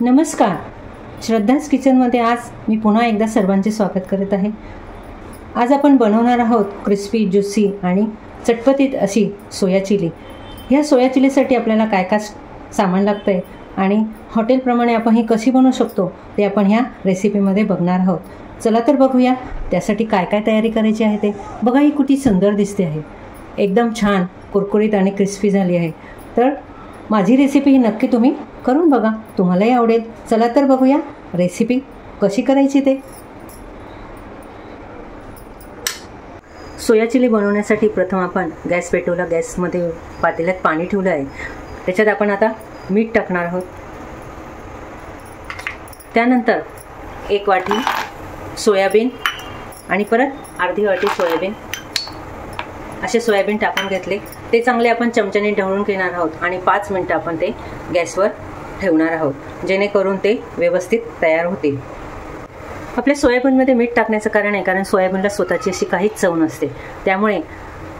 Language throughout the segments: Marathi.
नमस्कार, श्रद्धाज किचनमध्ये आज मी पुन्हा एकदा सर्वांचे स्वागत करत आहे। आज आपण बनवणार आहोत क्रिस्पी, ज्युसी आणि चटपटीत अशी सोया चिली। ह्या सोया चिलीसाठी आपल्याला काय काय सामान लागतंय आणि हॉटेलप्रमाणे आपण ही कशी बनवू शकतो ते आपण ह्या रेसिपीमध्ये बघणार आहोत। चला तर बघूया त्यासाठी काय काय तयारी करायची आहे ते। बघा, ही किती सुंदर दिसते आहे, एकदम छान कुरकुरीत आणि क्रिस्पी झाली आहे। तर माझी रेसिपी ही नक्की तुम्ही करून बघा, तुम्हालाही आवडेल। चला तर बघूया रेसिपी कशी करायची ते। सोया चिली बनवण्यासाठी प्रथम आपण गॅस पेटवला, गॅसमध्ये पातेल्यात पाणी ठेवलं आहे। त्याच्यात आपण आता मीठ टाकणार आहोत। त्यानंतर 1 वाटी सोयाबीन आणि परत अर्धी वाटी सोयाबीन, असे सोयाबीन टाकून घेतले। ते चांगले आपण चमच्याने ढवळून घेणार आहोत आणि 5 मिनिटं आपण ते गॅसवर ठेवणार आहोत, जेणेकरून ते व्यवस्थित तयार होतील। आपल्या सोयाबीनमध्ये मीठ टाकण्याचं कारण आहे कारण सोयाबीनला स्वतःची अशी काहीच चव नसते, त्यामुळे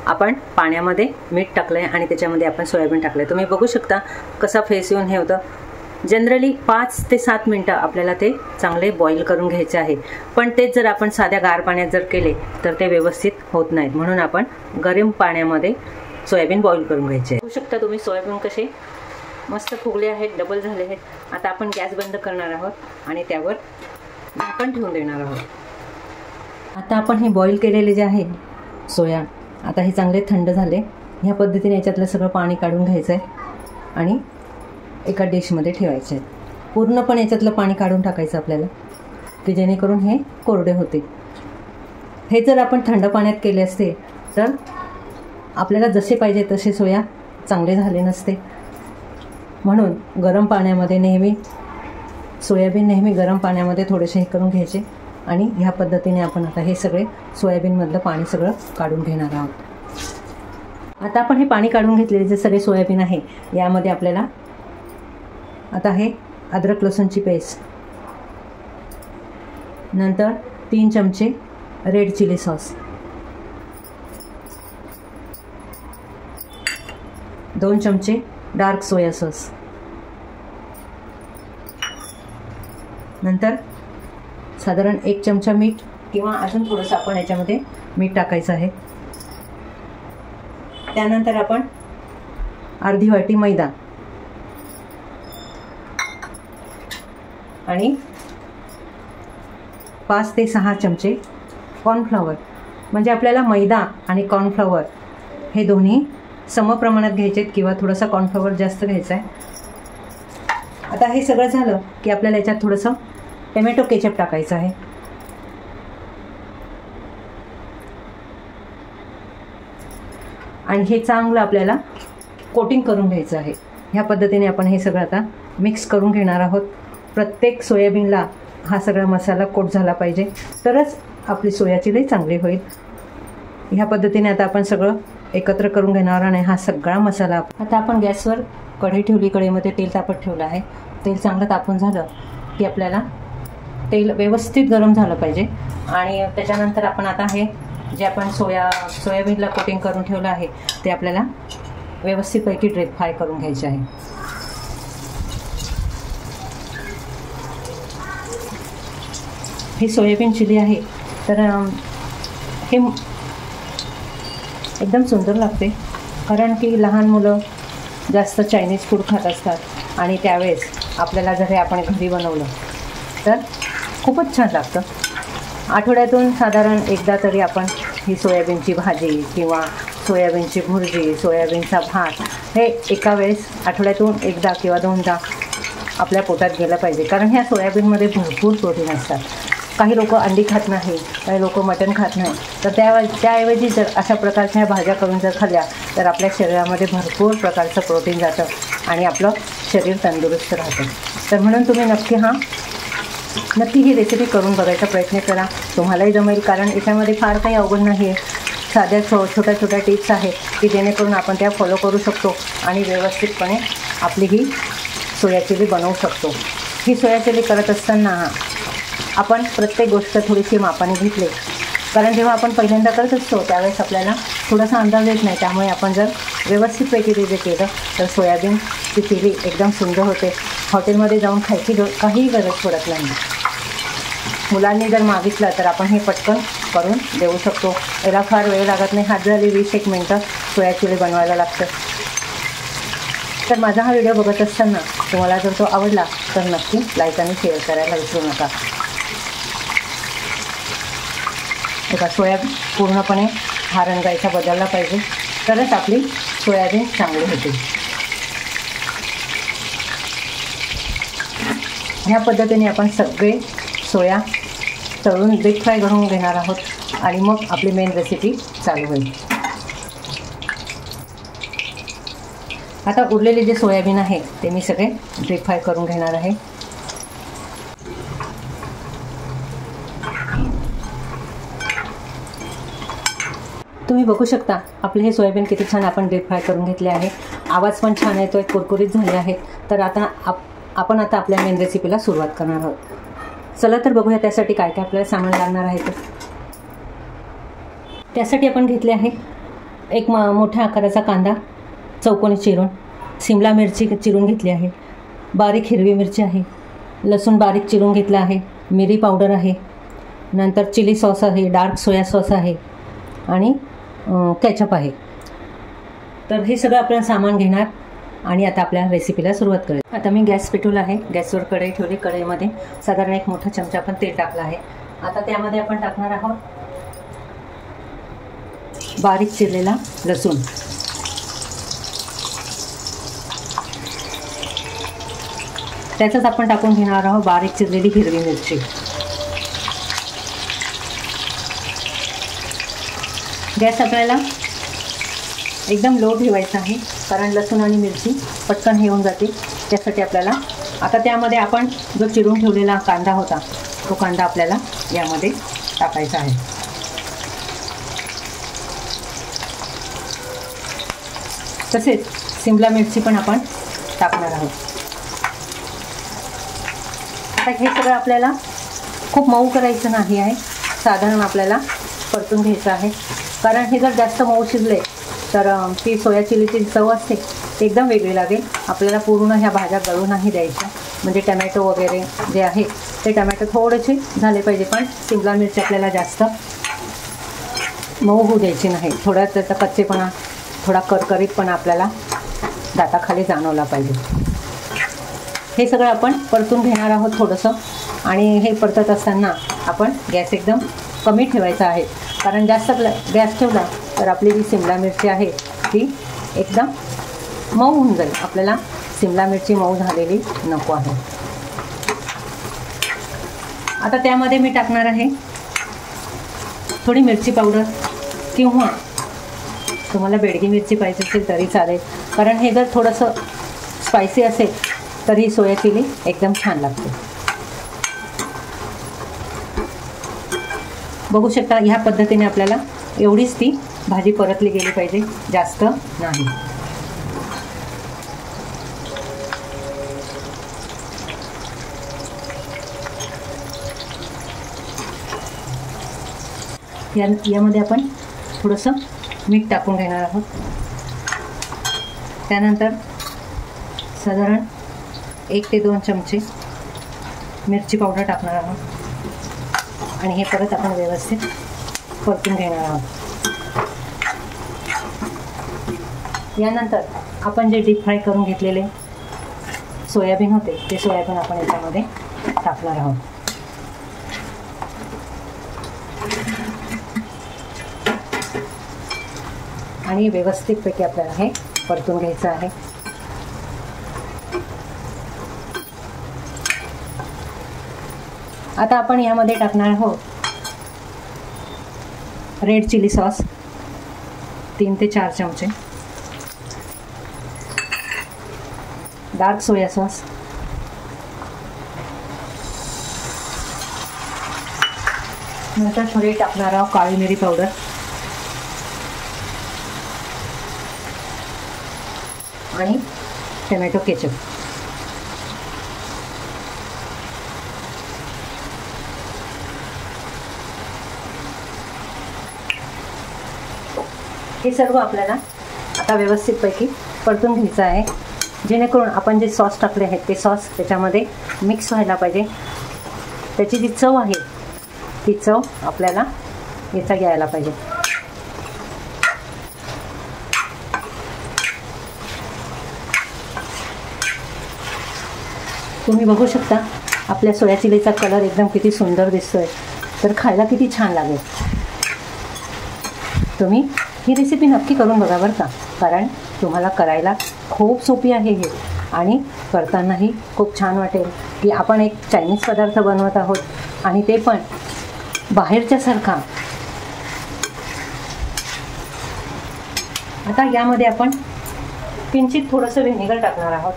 आपण पाण्यामध्ये मीठ टाकलंय आणि त्याच्यामध्ये आपण सोयाबीन टाकलंय। तुम्ही बघू शकता कसा फेस येऊन हे होतं। जनरली 5 ते 7 मिनिटं आपल्याला ते चांगले बॉईल करून घ्यायचे आहे, पण तेच जर आपण साध्या गार पाण्यात जर केले तर ते व्यवस्थित होत नाहीत, म्हणून आपण गरम पाण्यामध्ये सोयाबीन बॉईल करून घ्यायचे। बघू शकता तुम्ही सोयाबीन कसे मस्त फुगले आहेत, डबल झाले आहेत। आता आपण गॅस बंद करणार आहोत आणि त्यावर झाकण ठेवून देणार आहोत। आता आपण हे बॉईल केलेले जे आहे सोया, आता हे चांगले थंड झाले। ह्या पद्धतीने याच्यातलं सगळं पाणी काढून घ्यायचं आहे आणि एका डिशमध्ये ठेवायचे आहे। पूर्णपणे याच्यातलं पाणी काढून टाकायचं आपल्याला, की जेणेकरून हे कोरडे होते। हे जर आपण थंड पाण्यात केले असते तर आपल्याला जसे पाहिजे तसे सोया चांगले झाले नसते, म्हणून गरम पाण्यामध्ये नेहमी सोयाबीन नेहमी गरम पाण्यामध्ये थोडेसे हे करून घ्यायचे आणि ह्या पद्धतीने आपण आता हे सगळे सोयाबीनमधलं पाणी सगळं काढून घेणार आहोत। आता आपण हे पाणी काढून घेतलेले जे सगळे सोयाबीन आहे यामध्ये आपल्याला आता हे अद्रक लसूणची पेस्ट, नंतर 3 चमचे रेड चिली सॉस, 2 चमचे डार्क सोया सॉस, नंतर साधारण 1 चमचा मीठ किंवा अजून थोडंसं आपण याच्यामध्ये मीठ टाकायचं आहे। त्यानंतर आपण अर्धी वाटी मैदा आणि 5 ते 6 चमचे कॉर्नफ्लॉवर, म्हणजे आपल्याला मैदा आणि कॉर्नफ्लॉवर हे दोन्ही समप्रमाणात घ्यायचे किंवा थोडासा कॉर्नफ्लॉवर जास्त घ्यायचा आहे। आता हे सगळं झालं की आपल्याला याच्यात थोडंसं टोमॅटो केचप टाकायचं आहे आणि हे चांगलं आपल्याला कोटिंग करून घ्यायचं आहे। ह्या पद्धतीने आपण हे सगळं आता मिक्स करून घेणार आहोत। प्रत्येक सोयाबीनला हा सगळा मसाला कोट झाला पाहिजे, तरच आपली सोया चिली चांगली होईल। ह्या पद्धतीने आता आपण सगळं एकत्र करून घेणार आणि हा सगळा मसाला आता आपण गॅसवर कढई ठेवली, कढईमध्ये तेल तापत ठेवलं आहे। तेल चांगलं तापून झालं की आपल्याला तेल व्यवस्थित गरम झालं पाहिजे आणि त्याच्यानंतर आपण आता हे जे आपण सोयाबीनला कोटिंग करून ठेवलं आहे ते आपल्याला व्यवस्थितपैकी ड्रीप फ्राय करून घ्यायचे आहे। ही सोयाबीन चिली आहे तर हे एकदम सुंदर लागते, कारण की लहान मुलं जास्त चायनीज फूड खात असतात आणि त्यावेळेस आपल्याला जर हे आपण घरी बनवलं तर खूपच छान लागतं। आठवड्यातून साधारण एकदा तरी आपण ही सोयाबीनची भाजी किंवा सोयाबीनची भुर्जी, सोयाबीनचा भात हे एका वेळेस आठवड्यातून एकदा किंवा 2दा आपल्या पोटात गेलं पाहिजे, कारण ह्या सोयाबीनमध्ये भरपूर प्रोटीन असतात। काही लोक अंडी खात नाही, काही लोक मटण खात नाही, तर त्याऐवजी जर अशा प्रकारच्या भाज्या करून जर खाल्ल्या तर आपल्या शरीरामध्ये भरपूर प्रकारचं प्रोटीन जातं आणि आपलं शरीर तंदुरुस्त राहतं। तर म्हणून तुम्ही नक्की ही रेसिपी करून बघायचा प्रयत्न करा, तुम्हालाही जमेल, कारण याच्यामध्ये फार काही अवघड नाही आहे। साध्या छोट्या छोट्या टिप्स आहेत की जेणेकरून आपण त्या फॉलो करू शकतो आणि व्यवस्थितपणे आपली ही सोया चिली बनवू शकतो। ही सोया चिली करत असताना आपण प्रत्येक गोष्ट थोडीशी मापाने घेतली, कारण जेव्हा आपण पहिल्यांदा करत असतो त्यावेळेस आपल्याला थोडासा अंदाज येत नाही, त्यामुळे आपण जर व्यवस्थितपैकी ते जे केलं तर सोयाबीनची चिली एकदम सुंदर होते हॉटेलमध्ये जाऊन खायची काहीही गरज पडत नाही. मुलांनी जर मागितलं तर आपण हे पटकन करून देऊ शकतो. याला फार वेळ लागत नाही. हात झाली 20-1 मिनटं सोया चिली बनवायला लागतं. तर माझा हा व्हिडिओ बघत असताना तुम्हाला जर तो आवडला तर नक्की लाईक आणि शेअर करायला विसरू नका. एका सोया पूर्णपणे हा रंगायचा बदलला पाहिजे, तरच आपली सोयाबीन चांगली होते. ह्या पद्धतीने आपण सगळे सोया तळून डीप फ्राय करून घेणार आहोत आणि मग आपली मेन रेसिपी चालू होईल. आता उरलेले जे सोयाबीन आहे ते मी सगळे डीप फ्राय करून घेणार आहे. तुम्ही बघू शकता आपले हे सोयाबीन किती छान आपण डीप फ्राय करून घेतले आहे. आवाज पण छान येतोय, कुरकुरीत झाले आहेत. तर आता आपण आपल्या मेन रेसिपीला सुरुवात करणार आहोत. चला तर बघूया त्यासाठी काय काय आपल्याला सामान लागणार आहे. त्यासाठी आपण घेतले आहे एक मोठ्या आकाराचा कांदा चौकोनी चिरून, शिमला मिरची चिरून घेतली आहे, बारीक हिरवी मिरची आहे, लसूण बारीक चिरून घेतला आहे, मिरी पावडर आहे, नंतर चिली सॉस आहे, डार्क सोया सॉस आहे आणि केचप आहे. तर हे सगळं आपण सामान घेणार आणि आता आपल्या रेसिपीला सुरुवात करूया. आता मी गॅस पेटवला आहे. गॅसवर कढई ठेवली. कढईमध्ये साधारण 1 मोठा चमचा आपण तेल टाकलं आहे. आता त्यामध्ये आपण टाकणार आहोत बारीक चिरलेला लसूण, त्याच्यात आपण टाकून घेणार आहोत बारीक चिरलेली हिरवी मिरची. गॅस आपल्याला एकदम लो ठेवायचा आहे, कारण लसूण आणि मिरची पटकन हे होऊन जाते. त्यासाठी आपल्याला आता त्यामध्ये आपण जो चिरून ठेवलेला कांदा होता तो कांदा आपल्याला यामध्ये टाकायचा आहे. तसेच शिमला मिरची पण आपण टाकणार आहोत. आता हे सगळं आपल्याला खूप मऊ करायचं नाही आहे, साधारण आपल्याला परतून घ्यायचं आहे. कारण हे जर जास्त मऊ शिजले तर ती सोया चिलीची चव असते ती एकदम वेगळी लागेल. आपल्याला पूर्ण ह्या भाज्या गळून नाही द्यायच्या. म्हणजे टमॅटो वगैरे जे आहे ते टमॅटो थोडेसे झाले पाहिजे, पण शिमला मिरची आपल्याला जास्त मऊ होऊ द्यायची नाही. थोडा त्याचा कच्चेपणा, थोडा करकरीतपणा आपल्याला दाताखाली जाणवला पाहिजे. हे सगळं आपण परतून घेणार आहोत थोडंसं. आणि हे परतत असताना आपण गॅस एकदम कमी ठेवायचा आहे, कारण जास्त गॅस ठेवला तर आपली जी शिमला मिरची आहे ती एकदम मऊ होऊन जाईल. आपल्याला शिमला मिरची मऊ झालेली नको आहे. आता त्यामध्ये मी टाकणार आहे थोडी मिरची पावडर, किंवा तुम्हाला बेडगी मिरची पाहिजे असेल तरी चालेल, कारण हे जर थोडंसं स्पायसी असेल तर ही सोया चिली एकदम छान लागते. बघू शकता ह्या पद्धतीने आपल्याला एवढीच ती भाजी परतली गेली पाहिजे, जास्त नाही. यामध्ये आपण थोडंसं मीठ टाकून घेणार आहोत. त्यानंतर साधारण 1 ते 2 चमचे मिरची पावडर टाकणार आहोत आणि हे परत आपण व्यवस्थित परतून घेणार आहोत. यानंतर आपण जे डीप फ्राय करून घेतलेले सोयाबीन होते ते सोयाबीन आपण याच्यामध्ये टाकणार आहोत. आणि व्यवस्थितपैकी आपल्याला हे परतून घ्यायचं आहे. आता आपण यामध्ये टाकणार आहोत रेड चिली सॉस 3 ते 4 चमचे, डार्क सोया सॉस, नंतर थोडी टाकणार आहोत काळी मिरी पावडर, आणि टोमॅटो केचप. हे सर्व आपल्याला आता व्यवस्थितपैकी परतून घ्यायचं आहे. जेणेकरून आपण जे सॉस टाकले आहेत ते सॉस त्याच्यामध्ये मिक्स व्हायला पाहिजे. त्याची जी चव आहे ती चव आपल्याला याचा घ्यायला पाहिजे. तुम्ही बघू शकता आपल्या सोया चिलीचा कलर एकदम किती सुंदर दिसतोय, तर खायला किती छान लागेल. तुम्ही ही रेसिपी नक्की करून बघा बरं का, कारण तुम्हाला करायला खूप सोपी आहे हे आणि करतानाही खूप छान वाटेल की आपण एक चायनीज पदार्थ बनवत आहोत आणि ते पण बाहेरच्यासारखा. आता यामध्ये आपण किंचित थोडंसं व्हिनेगर टाकणार आहोत.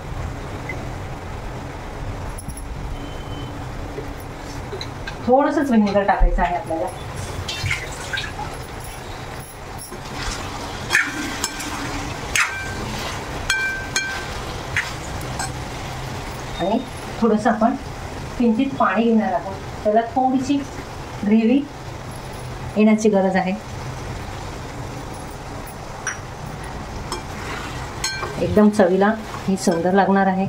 थोडंसंच व्हिनेगर टाकायचं आहे आपल्याला. आणि थोडंसं आपण किंचित पाणी घेणार आहोत. त्याला थोडीशी ग्रेव्ही येण्याची गरज आहे. एकदम चवीला ही सुंदर लागणार आहे.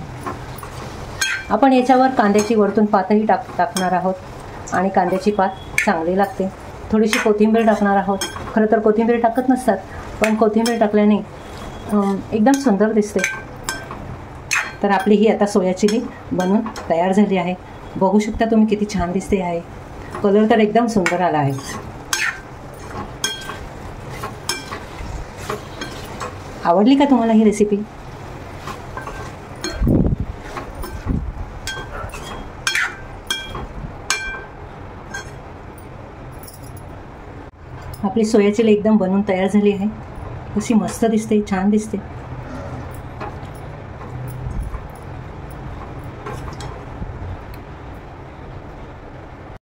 आपण याच्यावर कांद्याची वरतून पातही टाकणार आहोत आणि कांद्याची पात चांगली लागते. थोडीशी कोथिंबीर टाकणार आहोत. खरं तर कोथिंबीर टाकत नसतात, पण कोथिंबीर टाकल्याने एकदम सुंदर दिसते. तर आपली ही आता सोया चिली बनून तयार झाली आहे. बघू शकता तुम्ही किती छान दिसते आहे. कलर तर एकदम सुंदर आला आहे. आवडली का तुम्हाला ही रेसिपी? आपली सोया चिली एकदम बनून तयार झाली आहे. कशी मस्त दिसते, छान दिसते.